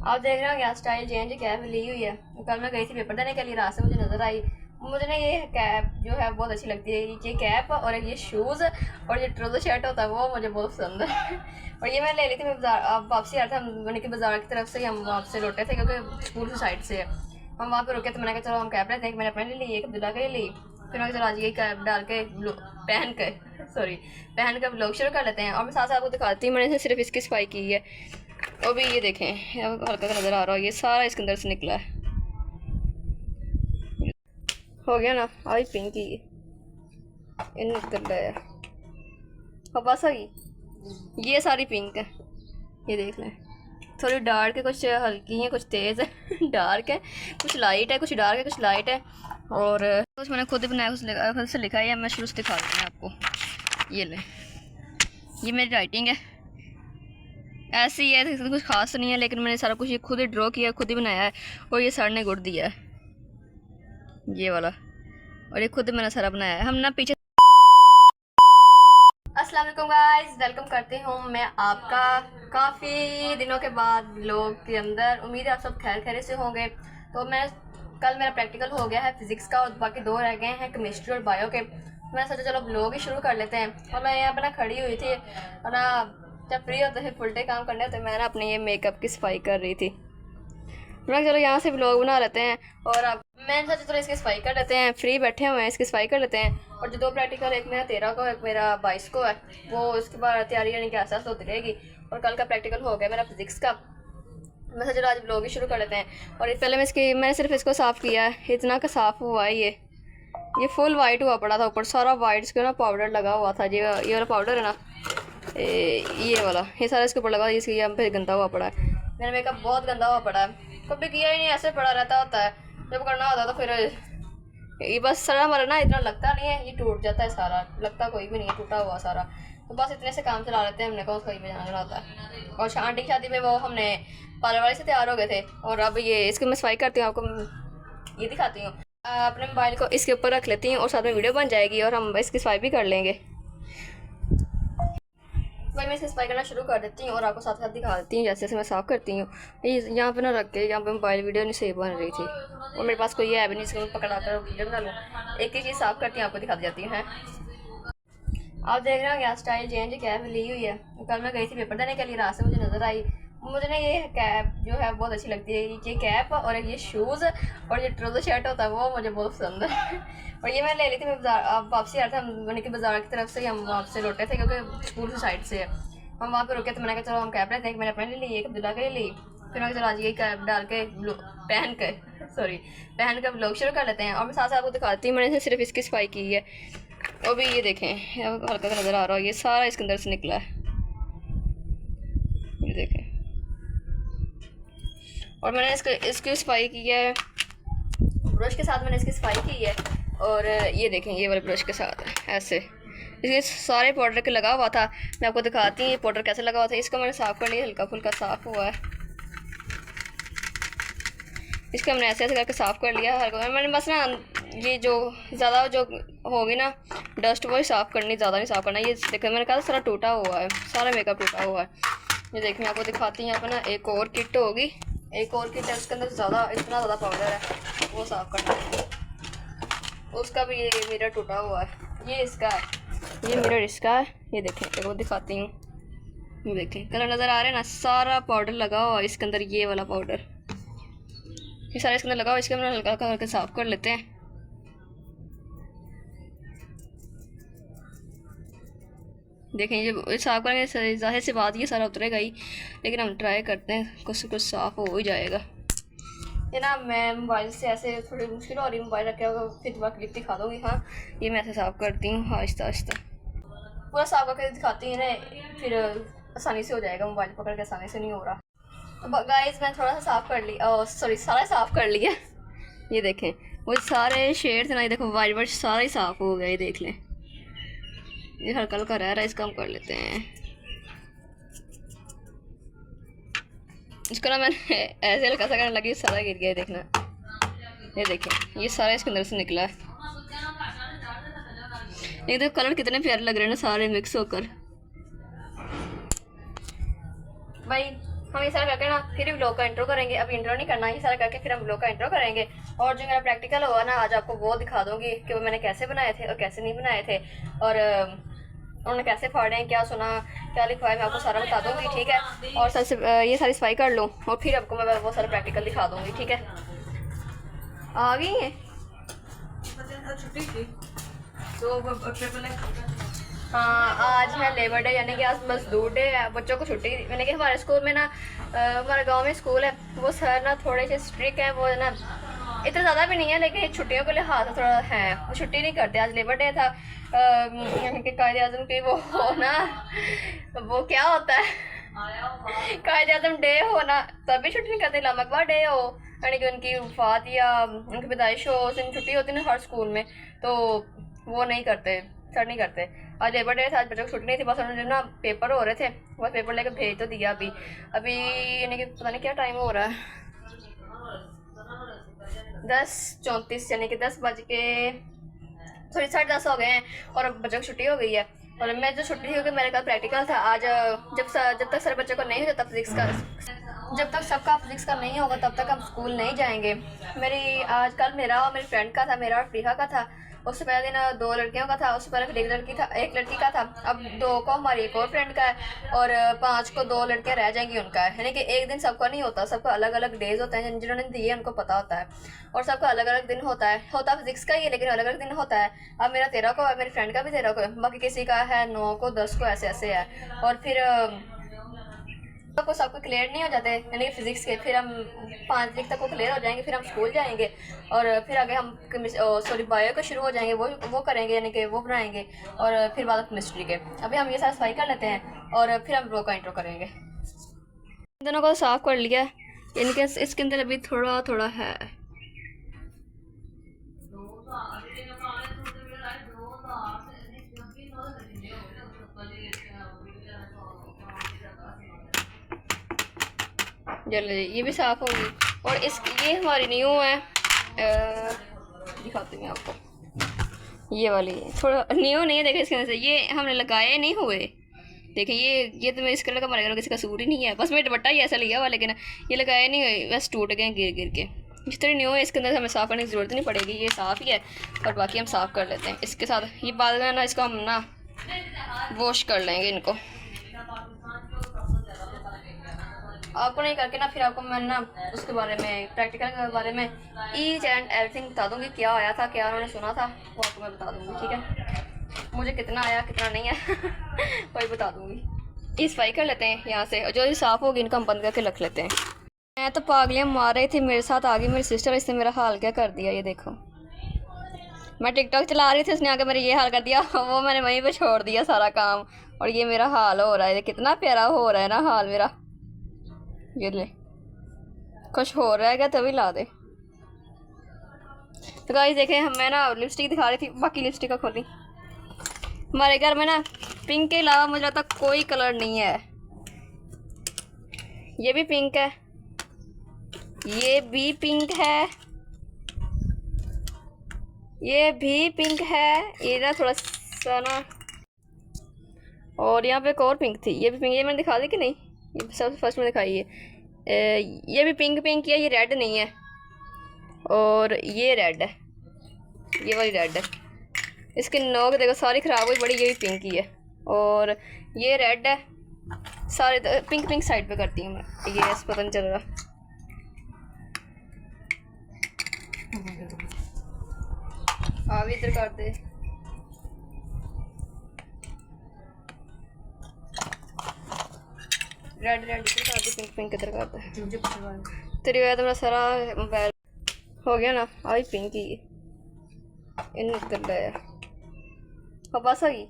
आप देख रहे हो क्या स्टाइल चेंज कैप ली हुई है। कल मैं गई थी पेपर देने के लिए, रात से मुझे नज़र आई। मुझे ना ये कैप जो है बहुत अच्छी लगती है, ये कैप और ये शूज़ और ये ट्राउज़र शर्ट होता है वो मुझे बहुत पसंद है। और ये मैं ले ली थी, मैं बाजार अब वापसी आ रहा था, मैंने कि बाजार की तरफ से हम वापस लौटे थे क्योंकि स्कूल की साइड से हम वहाँ पर रुके, तो मैंने कहा चलो हम कैप लेते हैं। मैंने अपने लिए ली, एक अब्दुल्ला के लिए ली। फिर मैं चलो आज ये कैप डाल के पहन कर पहन कर ब्लॉग शुरू कर लेते हैं। और मैं साथ साथ आपको दिखाती हूँ, मैंने सिर्फ इसकी सफाई की है। और भी ये देखें, हल्का सा नज़र आ रहा है, ये सारा इसके अंदर से निकला है। हो गया ना, आई पिंक ही इन निकल रहा है, बस आ गई। ये सारी पिंक है, ये देख लें। थोड़ी डार्क है, कुछ हल्की है, कुछ तेज़ है। डार्क है, कुछ लाइट है, कुछ डार्क है, कुछ लाइट है। और कुछ मैंने खुद बनाया, खुद से लिखा है। मैं शुरू से दिखा देती हूँ आपको। ये ले, ये मेरी राइटिंग है, ऐसी ही है, कुछ खास नहीं है, लेकिन मैंने सारा कुछ ये खुद ही ड्रॉ किया, खुद ही बनाया है। और ये सर ने गुड़ दिया है, ये वाला, और ये खुद मैंने सारा बनाया है। हम ना पीछे। अस्सलाम वालेकुम गाइस, वेलकम करती हूँ मैं आपका काफ़ी दिनों के बाद ब्लॉग के अंदर। उम्मीद है आप सब खैर खैरियत से होंगे। तो मैं कल मेरा प्रैक्टिकल हो गया है फिज़िक्स का, और बाकी 2 रह गए हैं केमिस्ट्री और बायो के। मैं सोचा चलो ब्लॉग ही शुरू कर लेते हैं। और मैं यहाँ पर ना खड़ी हुई थी, और ना जब फ्री होते थे, फुल डे काम करने होते, मैं ना अपने ये मेकअप की सफाई कर रही थी। मैं चलो यहाँ से ब्लॉग बना लेते हैं। और अब मैंने सोचा चलो इसकी सफाई कर लेते हैं, फ्री बैठे हुए हैं, इसकी सफाई कर लेते हैं। और जो 2 प्रैक्टिकल, एक मेरा 13 को, एक मेरा 22 को है, वो उसके बाद तैयारी यानी कि एहसास होती रहेगी। और कल का प्रैक्टिकल हो गया मेरा फिज़िक्स का। मैं सोचा चलो आज ब्लॉग ही शुरू कर लेते हैं। और पहले मैंने सिर्फ इसको साफ़ किया है, इतना का साफ़ हुआ है। ये फुल वाइट हुआ पड़ा था, ऊपर सारा वाइट इसके ना पाउडर लगा हुआ था। ये वाला पाउडर है ना, ये वाला, ये सारा इसके ऊपर लगा, इसके यहाँ पे गंदा हुआ पड़ा है। मेरा मेकअप बहुत गंदा हुआ पड़ा है, कभी किया ही नहीं, ऐसे पड़ा रहता होता है। जब करना होता है तो फिर ये बस सारा हमारा ना इतना लगता नहीं है, ये टूट जाता है सारा, लगता कोई भी नहीं है, टूटा हुआ सारा। तो बस इतने से काम चला लेते हैं, हमने कहा उसका ही जाना होता है। और आंटी की शादी में वो हमने पार्लर वाले से तैयार हो गए थे। और अब ये इसको मैं सफाई करती हूँ, आपको ये दिखाती हूँ। अपने मोबाइल को इसके ऊपर रख लेती हूँ और साथ में वीडियो बन जाएगी, और हम इसकी सफाई भी कर लेंगे। भाई मैं इसकी सफाई करना शुरू कर देती हूँ और आपको साथ साथ दिखा देती हूँ जैसे मैं साफ़ करती हूँ। यहाँ पे ना रख के, यहाँ पे मोबाइल वीडियो नहीं सेव बन रही थी, और मेरे पास कोई ऐप नहीं इसको मैं पकड़ा कर वीडियो बना लूँ। एक ही चीज़ साफ़ करती हूँ, आपको दिखा जाती हूँ। आप देख रहे हो क्या स्टाइल चेंज कैप ली हुई है। कल मैं गई थी पेपर देने के लिए, रात से मुझे नज़र आई। मुझे ना ये कैप जो है बहुत अच्छी लगती है, ये कैप और ये शूज़ और ये ट्राउज़र शर्ट होता है वो मुझे बहुत पसंद है। और ये मैं ले ली थी, मैं बाजार अब वापसी आ रहा था, मैंने कि बाजार की तरफ से हम वहाँ से लौटे थे क्योंकि स्कूल की साइड से हम वहाँ पर रुके, तो मैंने कहा चलो हम कैप लेते हैं। मैंने अपने लिए ली, एक अब्दुल्ला के लिए ली। फिर मैं चलो आज ये कैप डाल के पहन कर ब्लॉग शुरू कर लेते हैं। और मैं साथ साथ आपको दिखाती हूँ, मैंने सिर्फ इसकी सफाई की है। और भी ये देखें, हल्का सा नज़र आ रहा है, ये सारा इसके अंदर से निकला है, ये देखें। और मैंने इसकी सफाई की है ब्रश के साथ, मैंने इसकी सफाई की है। और ये देखें, ये वाले ब्रश के साथ ऐसे इसके सारे पाउडर के लगा हुआ था। मैं आपको दिखाती हूँ ये पाउडर कैसे लगा हुआ था। इसको मैंने साफ़ कर लिया, हल्का फुल्का साफ़ हुआ है। इसको हमने ऐसे ऐसे करके साफ़ कर लिया हल्का। मैंने बस ना ये जो ज़्यादा जो होगी ना डस्ट, वो ही साफ़ करनी, ज़्यादा नहीं साफ़ करना। ये देखो मैंने कहा सारा टूटा हुआ है, सारा मेकअप टूटा हुआ है। ये देखिए, आपको दिखाती हूँ। यहाँ पर ना एक और किट होगी, एक और किट है, उसके अंदर इतना ज़्यादा पाउडर है, वो साफ़ करना है। उसका भी ये मिरर टूटा हुआ है, ये इसका है, ये मिरर इसका है। ये देखें, वो दिखाती हूँ, ये देखें कलर नज़र आ रहे हैं ना, सारा पाउडर लगा हुआ है इसके अंदर, ये वाला पाउडर ये सारा इसके अंदर लगा हुआ। इसके हम हल्का करके साफ़ कर लेते हैं। देखें, ये साफ़ करेंगे, जाहिर सी बात ये सारा उतरेगा ही, लेकिन हम ट्राई करते हैं, कुछ साफ़ हो ही जाएगा। ये ना मैं मोबाइल से ऐसे थोड़ी मुश्किल हो रही, मोबाइल रखे होगा, फिर दोबारा क्लिप दिखा दूँगी। हाँ, ये मैं ऐसे साफ़ करती हूँ आहिस्ता आहिस्ता, पूरा साफ़ करके दिखाती हूँ ना, फिर आसानी से हो जाएगा। मोबाइल पकड़ के आसानी से नहीं हो रहा। तो गाइस मैं थोड़ा सा साफ़ कर लिया, सॉरी सारा साफ़ कर लिया। ये देखें, वो सारे शेड थे ना, ये देखो वाइट वाइट सारा ही साफ़ हो गया। ये देख लें, ये हल्का हल्का रह रहा है, इसका हम कर लेते हैं। इसको ना मैंने ऐसे हल्का सा करने लगी, सारा गिर गया, देखना। ये देखें, ये सारा इसके अंदर से निकला है। ये देखो कलर कितने प्यारे लग रहे हैं ना, सारे मिक्स होकर। भाई हम ये सारा करके ना फिर व्लॉग का इंट्रो करेंगे। अभी इंट्रो नहीं करना, ये सारा करके फिर हम व्लॉग का इंट्रो करेंगे। और जो मेरा प्रैक्टिकल होगा ना आज आपको वो दिखा दूंगी कि वो मैंने कैसे बनाए थे और कैसे नहीं बनाए थे, और उन्होंने कैसे फाड़े हैं, क्या सुना, क्या लिखवाया, मैं आपको सारा बता दूंगी, ठीक है। और सबसे ये सारी सफाई कर लूँ और फिर आपको मैं वो सारा प्रैक्टिकल दिखा दूंगी, ठीक है। आ गई है हाँ, आज है लेबर डे, यानी कि आज मजदूर डे है। बच्चों को छुट्टी, यानी कि हमारे स्कूल में ना हमारे गांव में स्कूल है, वो सर ना थोड़े से स्ट्रिक्ट हैं, वो ना इतना ज़्यादा भी नहीं है, लेकिन छुट्टियों के लिहाज से थोड़ा है, वो छुट्टी नहीं करते। आज लेबर डे था, यानी कि कायदे आज़म की वो ना, वो क्या होता है कायदे आज़म डे हो ना, तभी छुट्टी नहीं करते। इस्लाम अकबर डे हो, यानी कि उनकी वफात या उनकी पैदाइश हो, उस दिन छुट्टी होती है ना हर स्कूल में, तो वो नहीं करते, सर नहीं करते। आज लेबर डे था, आज बच्चों को छुट्टी नहीं थी, बस उन्होंने ना पेपर हो रहे थे, बस पेपर लेकर भेज तो दिया। अभी अभी यानी कि पता नहीं क्या टाइम हो रहा है, 10:34, यानी कि 10 बज के सॉरी 10:30 हो गए हैं और अब बच्चों की छुट्टी हो गई है। और मैं जो छुट्टी होगी मेरे कल प्रैक्टिकल था आज। जब तक सारे बच्चों को नहीं होता फिजिक्स का, जब तक सबका फिजिक्स का नहीं होगा तब तक हम स्कूल नहीं जाएंगे। मेरी आज कल मेरा और मेरी फ्रेंड का था, मेरा और प्रीहा का था। उससे पहले दिन 2 लड़कियों का था, उससे पहले फिर एक लड़की का था। अब 2 को हमारी एक और फ्रेंड का है और 5 को 2 लड़कियां रह जाएंगी उनका है। यानी कि एक दिन सबका नहीं होता, सबका अलग अलग डेज होते हैं, जिन्होंने दिए उनको पता होता है। और सबका अलग अलग दिन होता फिजिक्स का ही है, लेकिन अलग अलग दिन होता है। अब मेरा 13 को है, मेरी फ्रेंड का भी 13 को है, बाकी किसी का है 9 को, 10 को, ऐसे ऐसे है। और फिर को सबको क्लियर नहीं हो जाते, यानी कि फिजिक्स के फिर हम 5 तरीक तक वो क्लियर हो जाएंगे, फिर हम स्कूल जाएंगे और फिर आगे हम बायो के शुरू हो जाएंगे, वो करेंगे, यानी कि वो बनाएंगे, और फिर बाद केमिस्ट्री के। अभी हम ये सारा सफाई कर लेते हैं और फिर हम ब्लॉग का इंट्रो करेंगे। इन दोनों को साफ कर लिया, यानी कि इसके अंदर अभी थोड़ा थोड़ा है। चलो ये भी साफ होगी। और ये हमारी न्यू है, दिखाती हूँ आपको, ये वाली थोड़ा न्यू नहीं है, देखिए इसके अंदर से ये हमने लगाए नहीं हुए। देखिए ये तो मैं इस कलर का मारेगा, किसी का सूट ही नहीं है, बस मैं दुपट्टा ही ऐसा लिया हुआ, लेकिन ये लगाए नहीं हुए, बस टूट गए गिर गिर के। इस तरह न्यू है, इसके अंदर हमें साफ़ करने की ज़रूरत नहीं पड़ेगी, ये साफ़ ही है। और बाकी हम साफ़ कर लेते हैं इसके साथ। ये बाद में ना इसको हम ना वॉश कर लेंगे इनको, आपको नहीं करके ना फिर आपको मैं ना उसके बारे में, प्रैक्टिकल के बारे में ईच एंड एवरीथिंग बता दूंगी, क्या आया था, क्या उन्होंने सुना था, वो आपको मैं बता दूंगी, ठीक है। मुझे कितना आया कितना नहीं है वही बता दूंगी। ये सफाई कर लेते हैं यहाँ से, और जो ये साफ़ होगी इनको हम बंद करके रख लेते हैं। मैं तो पागलियाँ मार रही थी, मेरे साथ आ गई मेरी सिस्टर, इसने मेरा हाल क्या कर दिया, ये देखो। मैं टिकटॉक चला रही थी, उसने आके मेरा ये हाल कर दिया, वो मैंने वहीं पर छोड़ दिया सारा काम, और ये मेरा हाल हो रहा है। कितना प्यारा हो रहा है ना हाल मेरा, ये ले कुछ हो रहा है क्या तभी ला दे। तो गाइस देखें, मैं ना लिपस्टिक दिखा रही थी, बाकी लिपस्टिक का खोली। हमारे घर में ना पिंक के अलावा मुझे लगता कोई कलर नहीं है। ये भी पिंक है, ये भी पिंक है, ये भी पिंक है, ये ना थोड़ा सा ना, और यहाँ पे एक और पिंक थी, ये भी पिंक, ये मैंने दिखा दी कि नहीं, ये सबसे फर्स्ट में दिखाई है। ये भी पिंक पिंक है, ये रेड नहीं है, और ये रेड है, ये वाली रेड है। इसके नोक देखो सारी ख़राब हुई बड़ी, ये भी पिंक ही है, और ये रेड है। सारे पिंक पिंक साइड पे करती हूँ मैं, ये ऐसे पता नहीं चल रहा। हाँ भी इधर कर दे, रेड रेड इधर कर दे, पिंक पिंक इधर कर दे। तेरी वजह तो मेरा सारा मोबाइल हो गया ना, आई पिंक ही इन कर लाया, हाँ बस आ गई।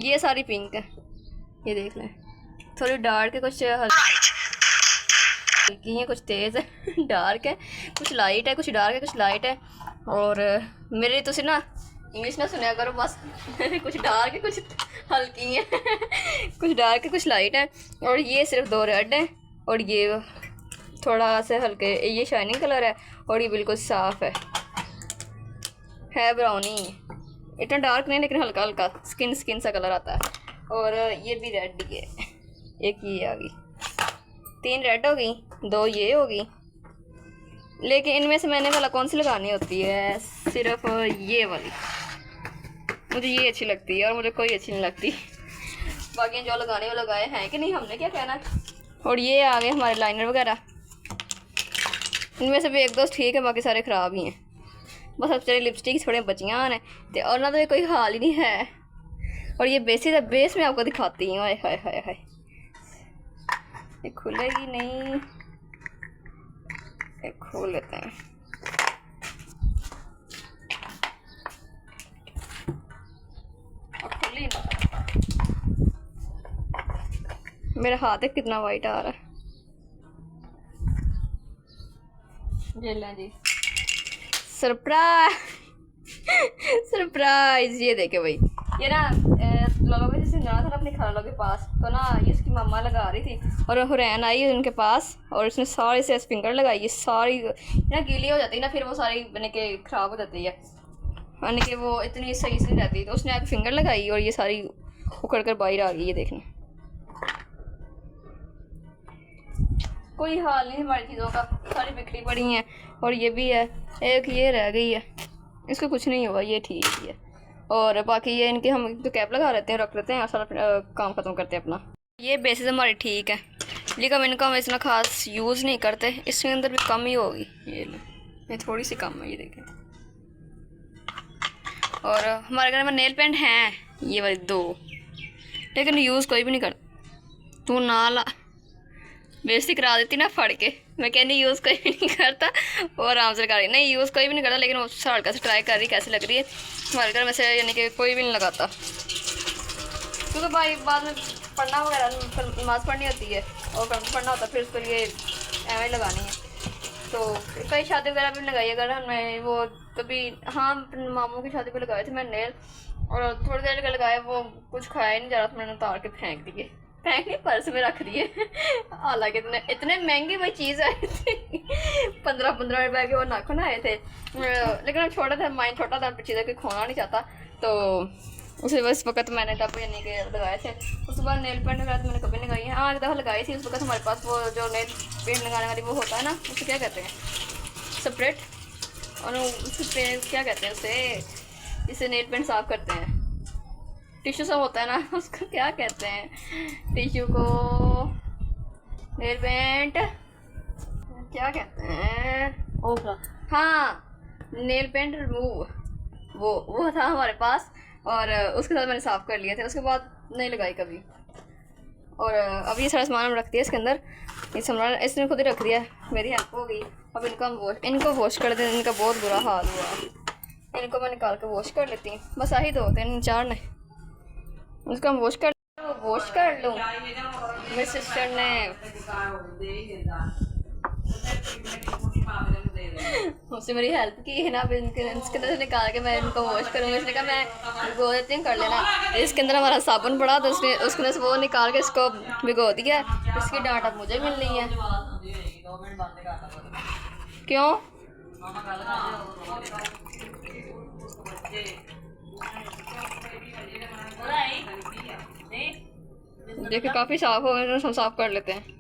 ये सारी पिंक है, ये देख लें, थोड़ी डार्क है, कुछ हल्की है, कुछ तेज़ है डार्क है, कुछ लाइट है, कुछ डार्क है, कुछ लाइट है। और मेरी तुसी ना इंग्लिश ना सुनया करो बस कुछ डार्क है, कुछ हल्की है कुछ डार्क है, कुछ लाइट है। और ये सिर्फ 2 रेड है, और ये थोड़ा सा हल्के, ये शाइनिंग कलर है, और ये बिल्कुल साफ़ है ब्राउनी, इतना डार्क नहीं लेकिन हल्का हल्का स्किन सा कलर आता है। और ये भी रेड ही है, एक ये आ गई। 3 रेड हो गई, 2 ये हो गई। लेकिन इनमें से मैंने वाला कौन सी लगानी होती है? सिर्फ ये वाली मुझे ये अच्छी लगती है और मुझे कोई अच्छी नहीं लगती। बाकी जो लगाने वो लगाए हैं कि नहीं, हमने क्या कहना। और ये आ गए हमारे लाइनर वगैरह। इनमें से भी 1-2 ठीक है, बाकी सारे ख़राब ही हैं। बस अब चलिए लिपस्टिक थोड़े बचियां हैं तो, और ना तो ये कोई हाल ही नहीं है। और ये बेसिस है, बेस में आपको दिखाती हूँ। हाय हाय हाय हाय, ये खुलेगी नहीं, ये खोल लेते हैं। खुली ना, मेरा हाथ है कितना वाइट आ रहा है। ये लें जी, सरप्राइज सरप्राइज। ये देखे भाई, ये ना लोगों में जैसे जाना था ना अपनी खाला के पास, तो ना ये इसकी मम्मा लगा रही थी और हुरैन आई उनके पास और उसने सारी से फिंगर लगाई। ये सारी ना गीली हो जाती है ना, फिर वो सारी बने के ख़राब हो जाती है, यानी कि वो इतनी सही से नहीं रहती। तो उसने आके फिंगर लगाई और ये सारी उखड़ कर बाहर आ गई। ये देखना, कोई हाल नहीं हमारी चीज़ों का, सारी बिखरी पड़ी हैं। और ये भी है, एक ये रह गई है, इसको कुछ नहीं हुआ, ये ठीक है। और बाकी ये इनके हम तो कैप लगा लेते हैं, रख लेते हैं और सारा काम ख़त्म करते हैं अपना। ये बेसिस हमारी ठीक है, लेकिन इनका हम इतना ख़ास यूज़ नहीं करते। इसके अंदर भी कम ही होगी, ये थोड़ी सी कम है, ये देखें। और हमारे घर में नेल पेंट हैं ये वाली 2, लेकिन यूज़ कोई भी नहीं करता। तू ना ला, बेइज्जती करा देती ना फड़ के। मैं कहनी यूज़ कोई भी नहीं करता, वो आराम से लगा रही। नहीं, यूज़ कोई भी नहीं करता, लेकिन वो हल्का से ट्राई कर रही कैसे लग रही है। हमारे घर में से यानी कि कोई भी नहीं लगाता, क्योंकि भाई बाद में पढ़ना वगैरह नमाज़ पढ़नी होती है और पढ़ना होता है, फिर उसके लिए एवं ही लगानी है। तो कई शादी वगैरह भी लगाई, अगर हमने वो कभी, हाँ मामू की शादी पे लगाए थे मैंने नेल, और थोड़ी देर के लगाए, वो कुछ खाया ही नहीं जा रहा था, मैंने उतार के फेंक दिए। फेंक नहीं, पर्स में रख दिए। हालांकि इतने महंगी वही चीज़ आई थी। 15-15 रुपए के वो नाखून आए थे, लेकिन छोटा था, माइंड छोटा था, चीज़ें कोई खोना नहीं चाहता। तो उसे बस वक्त मैंने तब यानी कि लगाए थे। उसके बाद नेल पेंट वगैरह तो मैंने कभी नहीं लगाई है। हाँ, एक दफ़ा लगाई थी, उस वक्त हमारे पास वो जो नेल पेंट लगाने वाली वो होता है ना, उसे क्या कहते हैं, सेपरेट, और उसे क्या कहते हैं, उसे इसे नेल पेंट साफ़ करते हैं, टिश्यू सब होता है ना, उसको क्या कहते हैं, टिश्यू को नेल पेंट क्या कहते हैं, ओपरा, हाँ नेल पेंट रिमूव, वो था हमारे पास, और उसके साथ मैंने साफ़ कर लिए थे। उसके बाद नहीं लगाई कभी। और अब ये सारा सामान हम रखती है इसके अंदर। ये सामान इसने खुद ही रख दिया, मेरी हेल्प हो गई। अब इनको वॉश कर दें, इनका बहुत बुरा हाल हुआ। इनको मैं निकाल के वॉश कर लेती हूँ, बस आही 2-3-4 ने, उसको हम वॉश कर लूँ। मेरी सिस्टर ने मुझसे मेरी हेल्प की है ना, इसके अंदर से निकाल के मैं इनको वॉश करूँगी। इसने कहा मैं भिगो देती हूँ, कर लेना। इसके अंदर हमारा साबुन पड़ा, तो उसने उसके अंदर से वो निकाल के इसको भिगो दिया। इसकी डांट अब मुझे मिलनी है। क्यों? देखिए काफ़ी साफ हो गए, हम साफ कर लेते हैं।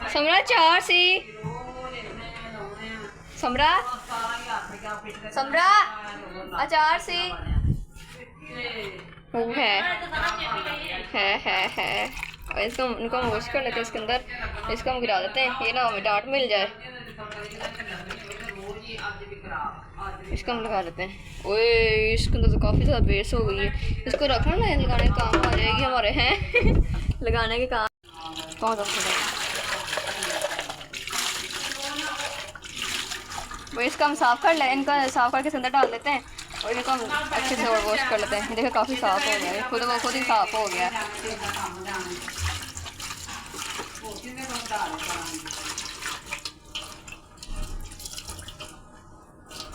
समरा 4 सी, समरा अचार सी है। इसको इनको हम वॉश कर लेते हैं। इसके अंदर इसको हम गिरा देते हैं, ये ना हमें डांट मिल जाए। इसको हम लगा लेते हैं। ओए इसके अंदर तो काफ़ी ज़्यादा बेस हो गई है। इसको रखना ना, लगाने के काम आ जाएगी हमारे हैं। लगाने के काम बहुत वो इसका हम साफ़ कर लें, इनका साफ़ करके अंदर डाल देते हैं और इनको हम अच्छे से वॉश कर लेते हैं। देखिए काफ़ी साफ़ हो गया है, खुद ही साफ़ हो गया है।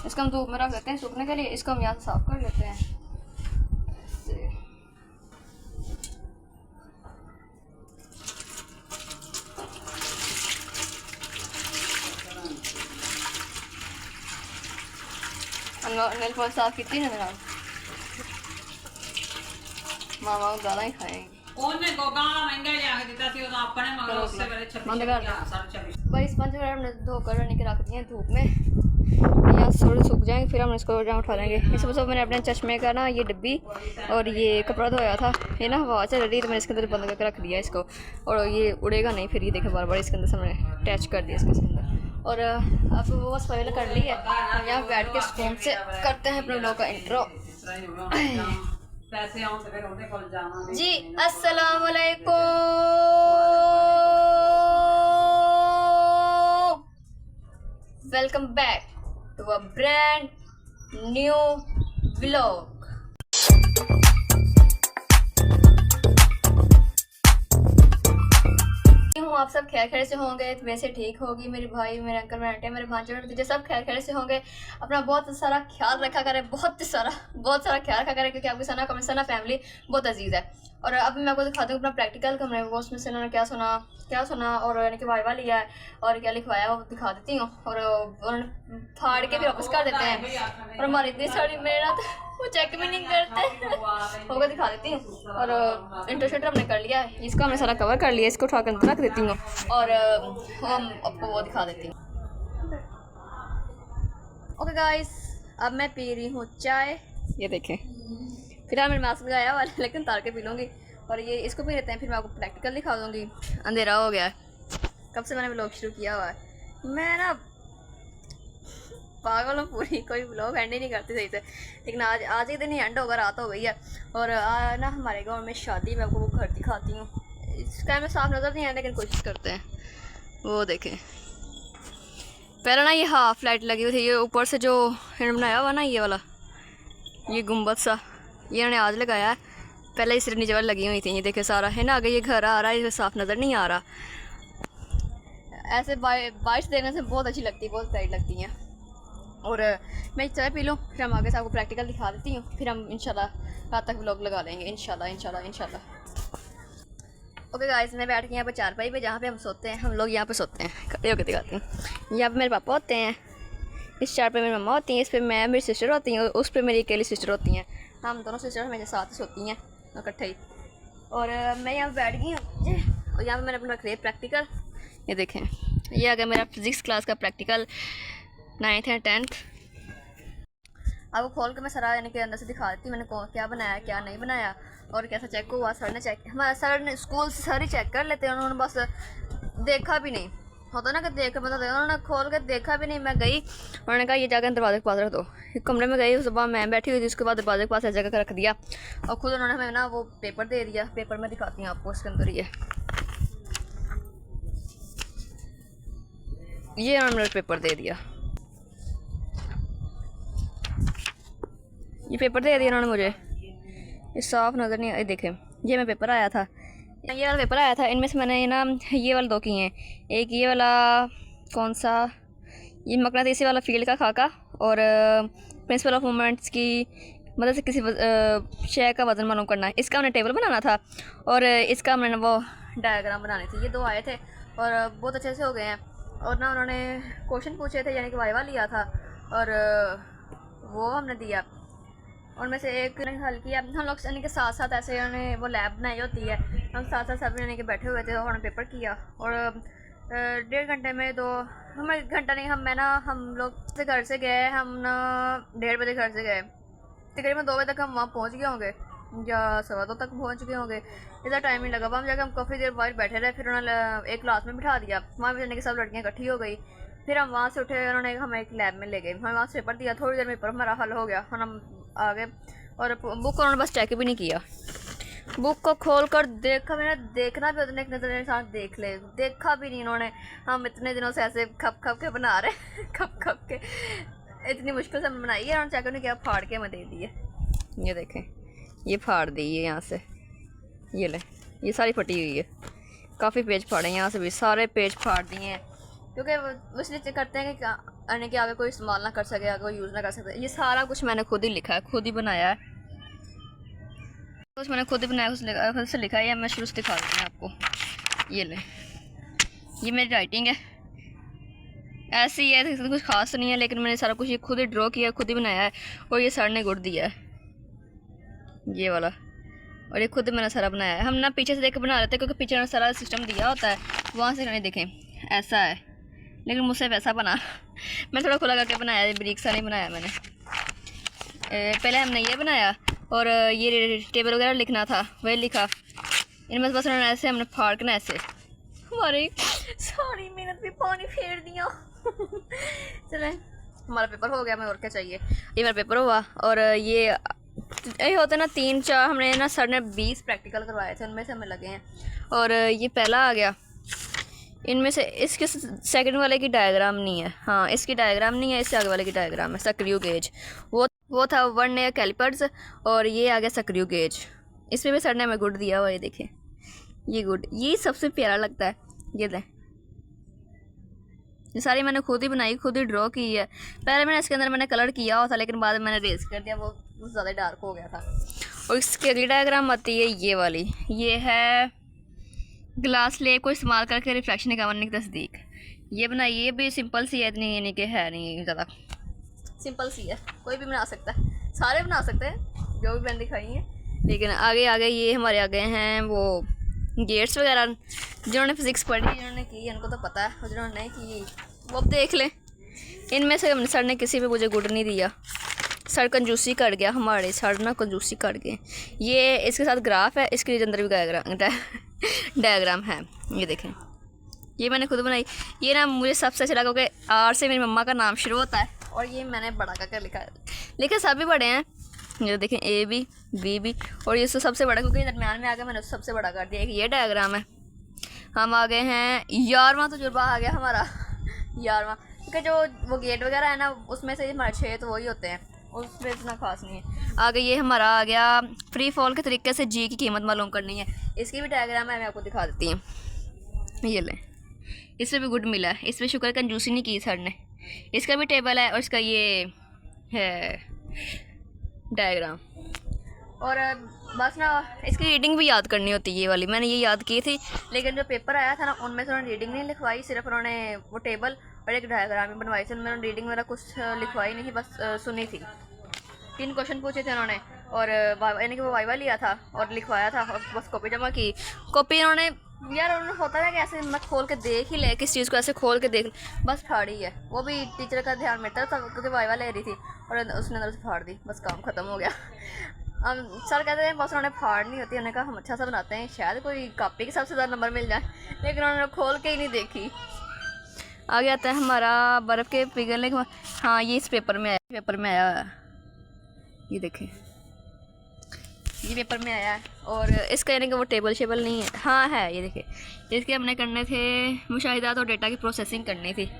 इसको हम धूप में रख देते हैं सूखने के लिए। इसको हम यहाँ से साफ़ कर लेते हैं। नेल पॉलिश साफ की ना मेरा, मामा ज़्यादा ही खाएंगे। ਉਹਨੇ ਗੋਗਾ ਵਾਲਾ ਮਹਿੰਗਾ ਲਿਆ ਕੇ ਦਿੱਤਾ ਸੀ ਉਹਦਾ ਆਪਣੇ ਮਗਰ ਉਸੇ ਵੇਲੇ 26 भाई इस पंच मिनट हमने धोकर रखने के रख दिए हैं धूप में, यहाँ थोड़े सूख जाएंगे फिर हम इसको यहाँ उठा लेंगे। इस वजह मैंने अपने चश्मे का ना ये डिब्बी और ये कपड़ा धोया था, ये ना हवा चल रही तो मैंने इसके अंदर बंद करके रख दिया इसको, और ये उड़ेगा नहीं फिर। ये देखें बार बार इसके अंदर से मैंने अटैच कर दिया इसके अंदर। और अब वो सफाई कर ली है, हम यहाँ बैठ के सुकून से करते हैं अपने लोग का इंट्रो। पैसे आउं तो फिर ਉਹਦੇ ਕੋਲ ਜਾਵਾਂਗੇ जी अस्सलाम वालेकुम, welcome back to a brand new vlog. आप सब खैर खैर से होंगे, वैसे ठीक होगी मेरे भाई, मेरे अंकल, मेरे आंटी, मेरे भांजे, मेरे भतीजे सब खैर खैर से होंगे। अपना बहुत सारा ख्याल रखा करें, बहुत सारा ख्याल रखा करें, क्योंकि आपकी सना फैमिली बहुत अजीज़ है। और अब मैं आपको दिखाती हूँ अपना प्रैक्टिकल कमरे को, उसमें से उन्होंने क्या सुना और यानी कि वाइवा लिया है और क्या लिखवाया वो दिखा देती हूँ। और उन्होंने फाड़ के फिर वापस कर देते हैं, और हमारी इतनी सारी मेहनत वो चेक भी नहीं करते। होगा दिखा देती हूँ। और इंटरशेट हमने कर लिया है, इसका हमने सारा कवर कर लिया, इसको उठा कर अंदर रख देती हूँ और हम आपको वो दिखा देती हूँ। ओके गाइस, अब मैं पी रही हूँ चाय, ये देखें। फिलहाल मैंने मास्क लगाया हुआ है लेकिन उतार के पी लूँगी, और ये इसको पी लेते हैं फिर मैं आपको प्रैक्टिकल दिखा दूँगी। अंधेरा हो गया है, कब से मैंने व्लॉग शुरू किया हुआ है। मैं ना पागल हूँ पूरी, कोई व्लॉग एंड ही नहीं करती सही से, लेकिन आज ही दिन ही एंड होगा, रात हो गई है। और ना हमारे गाँव में शादी, मैं आपको वो घर दिखाती हूँ। इस टाइम में साफ नज़र नहीं आया लेकिन कोशिश करते हैं। वो देखें, पहले ना ये हाफ लाइट लगी हुई थी, ये ऊपर से जो इन्होंने बनाया हुआ ना ये वाला, ये गुम्बद सा, ये इन्होंने आज लगाया है। पहले इस नीचे वाली लगी हुई थी, ये देखे सारा है ना। आगे ये घर आ रहा है, ये साफ नज़र नहीं आ रहा। ऐसे बारिश देखने से बहुत अच्छी लगती है, बहुत प्यारी लगती हैं। और मैं चाय पी लूँ, फिर हम आगे से आपको प्रैक्टिकल दिखा देती हूँ, फिर हम इंशाल्लाह रात तक व्लॉग लगा लेंगे इंशाल्लाह। ओके गाइस, मैं बैठ के यहाँ पर चारपाई पे, जहाँ पे हम सोते हैं, हम लोग यहाँ पे सोते हैं, खड़े होकर दिखाती हूँ। यहाँ पे मेरे पापा होते हैं, इस चार पे मेरी मम्मा होती हैं, इस पे मैं, मेरी सिस्टर होती हैं, उस पे मेरी अकेली सिस्टर होती हैं। हम दोनों सिस्टर मेरे साथ सोती हैं इकट्ठे ही। और मैं यहाँ बैठ गई हूँ, और यहाँ पे मैंने अपना रख लिया प्रैक्टिकल। ये देखें, ये आ गया मेरा फिज़िक्स क्लास का प्रैक्टिकल, 9th एंड 10th। आपको खोल के मैं सारा यानी कि अंदर से दिखा देती हूँ मैंने क्या बनाया क्या नहीं बनाया और कैसा चेक हुआ। सर ने चेक, हमारा सर ने स्कूल से सारी चेक कर लेते हैं, उन्होंने बस देखा भी नहीं होता ना कि देख के बता, उन्होंने खोल के देखा भी नहीं। मैं गई, उन्होंने कहा ये जाकर दरवाजे के पास रख दो। कमरे में गई, सुबह मैं बैठी हुई थी, उसके बाद दरवाजे के पास ऐसी जगह रख दिया, और खुद उन्होंने हमें ना वो पेपर दे दिया। पेपर में दिखाती हूँ आपको, उसके अंदर ये उन्होंने मेरा पेपर दे दिया, ये पेपर दे दिया उन्होंने मुझे, ये साफ नज़र नहीं, देखें ये मैं पेपर आया था, ये वाला पेपर आया था। इनमें से मैंने ना ये वाला 2 किए हैं, एक ये वाला कौन सा, ये मकनातीसी वाला फील्ड का खाका, और प्रिंसिपल ऑफ मोमेंट्स की मदद से किसी शय का वज़न मालूम करना है। इसका हमने टेबल बनाना था, और इसका मैंने वो डायग्राम बनाने थे। ये 2 आए थे और बहुत अच्छे से हो गए हैं। और ना उन्होंने क्वेश्चन पूछे थे, यानी कि वाइवा लिया था, और वो हमने दिया, उनमें से एक ने हल किया। हम लोग यानी के साथ साथ ऐसे उन्होंने वो लैब बनाई होती है, हम साथ साथ सब यानी कि बैठे हुए थे और उन्होंने पेपर किया। और 1.5 घंटे में हमें 1 घंटा नहीं, हम लोग से घर से गए, हम ना 1:30 बजे घर से गए, तकरीबन 2 बजे तक हम वहाँ पहुँच गए होंगे, या 2:15 तक पहुँच गए होंगे, इतना टाइम ही लगा। वहाँ जाकर हम काफ़ी देर बाहर बैठे रहे, फिर उन्होंने एक क्लास में बिठा दिया, वहाँ भी यानी कि सब लड़कियाँ इकट्ठी हो गई। फिर हम वहाँ से उठे, उन्होंने हमें एक लैब में ले गए, हमें वहाँ से पेपर दिया, थोड़ी देर में पेपर हमारा हल हो गया, हम आ गए। और बुक उन्होंने बस चेक भी नहीं किया, बुक को खोल कर देखा, मैंने देखना भी उतने एक नज़र इंसान देख ले, देखा भी नहीं उन्होंने। हम इतने दिनों से ऐसे खप के बना रहे खप के, इतनी मुश्किल से बनाई है, उन्होंने चेक नहीं किया, फाड़ के हमें दे दिए। ये देखें, ये फाड़ दी है यहाँ से, ये ले, ये सारी फटी हुई है, काफ़ी पेज फाड़े, यहाँ से भी सारे पेज फाड़ दिए हैं, क्योंकि वो इसलिए करते हैं कि यानी कि आगे कोई इस्तेमाल ना कर सके, आगे कोई यूज़ ना कर सके। ये सारा कुछ मैंने खुद ही लिखा है, खुद ही बनाया है, कुछ मैंने खुद ही बनाया, खुद से लिखा है। मैं शुरू से दिखा दूँगी आपको, ये ले, ये मेरी राइटिंग है, ऐसी ही है, कुछ खास नहीं है, लेकिन मैंने सारा कुछ ये खुद ही ड्रॉ किया, खुद ही बनाया है। और ये सर ने गुड़ दिया है, ये वाला और ये खुद मैंने सारा बनाया है। हम ना पीछे से देख के बना लेते हैं क्योंकि पीछे में सारा सिस्टम दिया होता है, वहाँ से नहीं देखें ऐसा है, लेकिन मुझसे वैसा बना मैं थोड़ा खुला करके बनाया, ब्रिक सा नहीं बनाया मैंने। पहले हमने ये बनाया और ये टेबल वगैरह लिखना था, वही लिखा। इनमें बस उन्होंने ऐसे हमने फाड़ना ऐसे, हमारी सारी मेहनत भी पानी फेर दिया चलें हमारा पेपर हो गया, मैं और क्या चाहिए। ये मेरा पेपर हुआ और ये होता है ना 3-4, हमने ना सर ने 20 प्रैक्टिकल करवाए थे, उनमें से हमें लगे हैं। और ये पहला आ गया, इनमें से इसके सेकंड वाले की डायग्राम नहीं है, हाँ इसकी डायग्राम नहीं है, इससे आगे वाले की डायग्राम है। सक्रिय गेज वो था वर्नियर कैलिपर्स, और ये आ गया सक्रिय गेज। इसमें भी सर ने हमें गुड दिया हुआ, ये देखें ये गुड, ये सबसे प्यारा लगता है। ये दें, ये सारी मैंने खुद ही बनाई, खुद ही ड्रॉ की है। पहले मैंने इसके अंदर मैंने कलर किया हुआ था, लेकिन बाद में मैंने रेज कर दिया, वो ज़्यादा डार्क हो गया था। और इसकी अगली डायग्राम आती है ये वाली, ये है ग्लास स्लेब को इस्तेमाल करके रिफ्लेक्शन के कवरने की तस्दीक। ये बनाई, ये भी सिंपल सी है, इतनी यानी कि है नहीं ज़्यादा, सिंपल सी है, कोई भी बना सकता है, सारे बना सकते हैं जो भी मैंने दिखाई है। लेकिन आगे आगे ये हमारे आगे हैं वो गेट्स वगैरह, जिन्होंने फिज़िक्स पढ़ी, जिन्होंने की उनको तो पता है, और जिन्होंने नहीं की वो अब देख लें। इनमें से सर ने किसी पे मुझे गुड नहीं दिया, सर कंजूसी कर गया, हमारे सर ना कंजूसी कर गए। ये इसके साथ ग्राफ है, इसके अंदर भी डायग्राम है, ये देखें ये मैंने खुद बनाई। ये ना मुझे सबसे अच्छा लगा क्योंकि आर से मेरी मम्मा का नाम शुरू होता है, और ये मैंने बड़ा करके लिखा है, लेकिन सभी बड़े हैं। ये देखें ए भी बी भी, और ये सबसे बड़ा क्योंकि दरम्यान में आ गया, मैंने उसको सबसे बड़ा कर दिया। एक ये डायग्राम है। हम आ गए हैं 11वां तजुर्बा आ गया हमारा 11वां, क्योंकि जो वो गेट वगैरह है ना उसमें से हमारे 6 तो वही होते हैं, उसमें इतना खास नहीं है। आगे ये हमारा आ गया फ्री फॉल के तरीके से जी की कीमत मालूम करनी है, इसकी भी डायग्राम है, मैं आपको दिखा देती हूँ। ये लें, इसमें भी गुड मिला है, इसमें शुक्र कंजूसी नहीं की सर ने। इसका भी टेबल है और इसका ये है डायग्राम। और बस ना इसकी रीडिंग भी याद करनी होती है, ये वाली मैंने ये याद की थी, लेकिन जो पेपर आया था ना उनमें से उन्होंने रीडिंग नहीं लिखवाई, सिर्फ उन्होंने वो टेबल और एक डायग्राम ही बनवाई थी, उन्होंने रीडिंग मेरा कुछ लिखवाई नहीं, बस सुनी थी। 3 क्वेश्चन पूछे थे उन्होंने, और यानी कि वो वाइवा लिया था और लिखवाया था, और बस कॉपी जमा की। कॉपी उन्होंने यार उन्होंने होता है कि ऐसे मैं खोल के देख ही ले, किस चीज़ को ऐसे खोल के देख, बस फाड़ी है। वो भी टीचर का ध्यान मेरी तरफ था क्योंकि वाइवा ले रही थी, और उसने अंदर से फाड़ दी, बस काम ख़त्म हो गया। सर कहते हैं बस उन्होंने फाड़ नहीं होती, उन्होंने कहा हम अच्छा सा बनाते हैं, शायद कोई कॉपी के सबसे ज़्यादा नंबर मिल जाए, लेकिन उन्होंने खोल के ही नहीं देखी। आगे आता है हमारा बर्फ़ के पिघलने के, हाँ ये इस पेपर में आया, ये देखें ये पेपर में आया है। और इसका यानी कि वो टेबल शेबल नहीं है, हाँ है, ये देखिए इसके हमने करने थे मुशाहिदात और डेटा की प्रोसेसिंग करनी थी,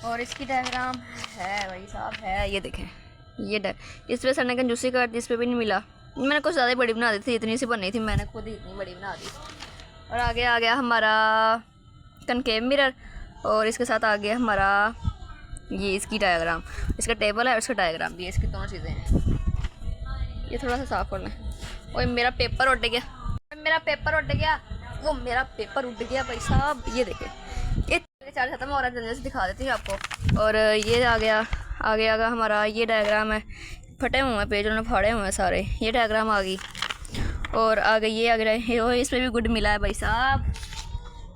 और इसकी डायग्राम है भाई साहब है, ये देखें ये इस पर सर ने कंजूसी कर दी, इस पर भी नहीं मिला। मैंने कुछ ज़्यादा बड़ी बना दी थी, इतनी सी बननी थी, मैंने खुद ही इतनी बड़ी बना दी। और आगे आ गया हमारा कनकेव मिरर, और इसके साथ आ गया हमारा ये इसकी डायग्राम, इसका टेबल है और इसका डायग्राम भी है, इसकी दोनों चीज़ें हैं। ये थोड़ा सा साफ करना है। और मेरा पेपर उठ गया, वो मेरा पेपर उठ गया भाई साहब, ये देखें ये चार्ज खत्म हो रहा है, जल्दी से दिखा देती हूँ आपको। और ये आ गया आगे हमारा ये डायग्राम है, फटे हुए हैं पेज, उन्होंने फाड़े हुए हैं सारे, ये डायग्राम आ गई। और आगे ये आ गया, इसमें भी गुड मिला है भाई साहब,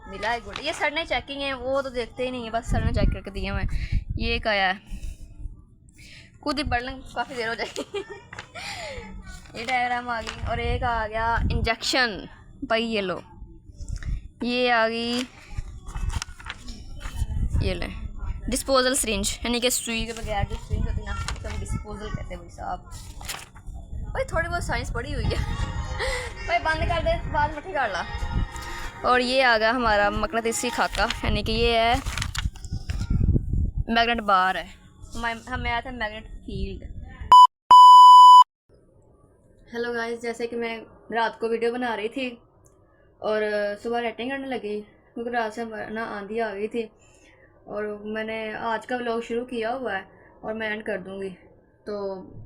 मिला है गुड। ये सर ने चेकिंग है, वो तो देखते ही नहीं है, बस सर ने चेक करके दिए हुए। ये एक आया है, खुद ही पढ़ लें काफ़ी देर हो जाएगी ये डायग्राम आ गई। और एक आ गया इंजेक्शन भाई, ये लो ये आ गई, ये ले डिस्पोजल सिरिंज, यानी कि सुई के बगैर जो सिरिंज होती है ना, तो हम डिस्पोजल कहते हैं भाई साहब। भाई थोड़ी बहुत साइंस पढ़ी हुई है भाई, बंद कर दे, बाद में ठीक ला। और ये आ गया हमारा मकनातीसी खाका, यानी कि ये है मैग्नेट बार है, हमें आया था मैग्नेट फील्ड। हेलो गाइस, जैसे कि मैं रात को वीडियो बना रही थी और सुबह रेटिंग करने लगी क्योंकि रात से ना आंधी आ गई थी, और मैंने आज का व्लॉग शुरू किया हुआ है और मैं एंड कर दूँगी। तो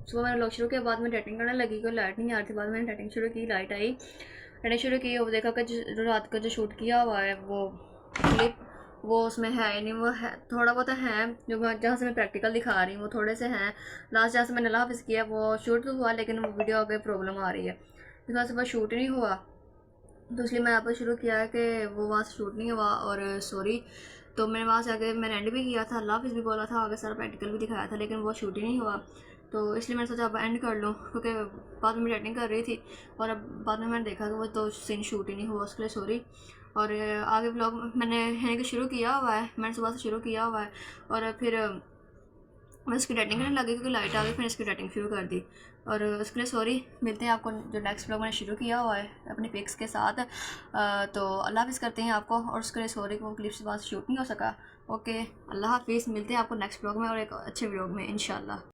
सुबह मैंने व्लॉग शुरू किया, बाद में रेटिंग करने लगी, कोई लाइट नहीं आ रही थी, बाद में मैंने रेटिंग शुरू की, लाइट आई, रेटिंग शुरू की, वो देखा कि जो रात का जो शूट किया हुआ है वो क्लिप वो उसमें है ही नहीं, वो है थोड़ा बहुत है जो जहाँ से मैं प्रैक्टिकल दिखा रही हूँ वो थोड़े से हैं, लास्ट जहाँ से मैंने हाफिज़ किया वो शूट तो हुआ, लेकिन वो वीडियो आगे प्रॉब्लम आ रही है। वहाँ से बस शूट ही नहीं हुआ, तो इसलिए मैंने आपको शुरू किया है कि वो वहाँ से शूट नहीं हुआ और सॉरी। तो मैंने वहाँ से आगे मैंने एंड भी किया था, अल्लाह हाफिज़ भी बोला था, आगे सारा प्रैक्टिकल भी दिखाया था, लेकिन वो शूट ही नहीं हुआ। तो इसलिए मैंने सोचा अब एंड कर लूँ, क्योंकि बाद में एडिटिंग कर रही थी और अब बाद में मैंने देखा कि वो तो सीन शूट ही नहीं हुआ, उसके लिए सॉरी। और आगे व्लॉग मैंने यानी कि शुरू किया हुआ है, मैंने सुबह से शुरू किया हुआ है और फिर मैं उसकी डाइटिंग करने लगी क्योंकि लाइट आ गई, फिर इसकी डाइटिंग शुरू कर दी और उसके लिए सॉरी। मिलते हैं आपको जो नेक्स्ट ब्लॉग मैंने शुरू किया हुआ है अपनी पिक्स के साथ। तो अल्लाह हाफिज़ करते हैं आपको, और उसके लिए सॉरी को क्लिप्स के बाद शूट नहीं हो सका। ओके, अल्लाह हाफिज़, मिलते हैं आपको नेक्स्ट ब्लॉग में और एक अच्छे ब्लॉग में इंशाल्लाह।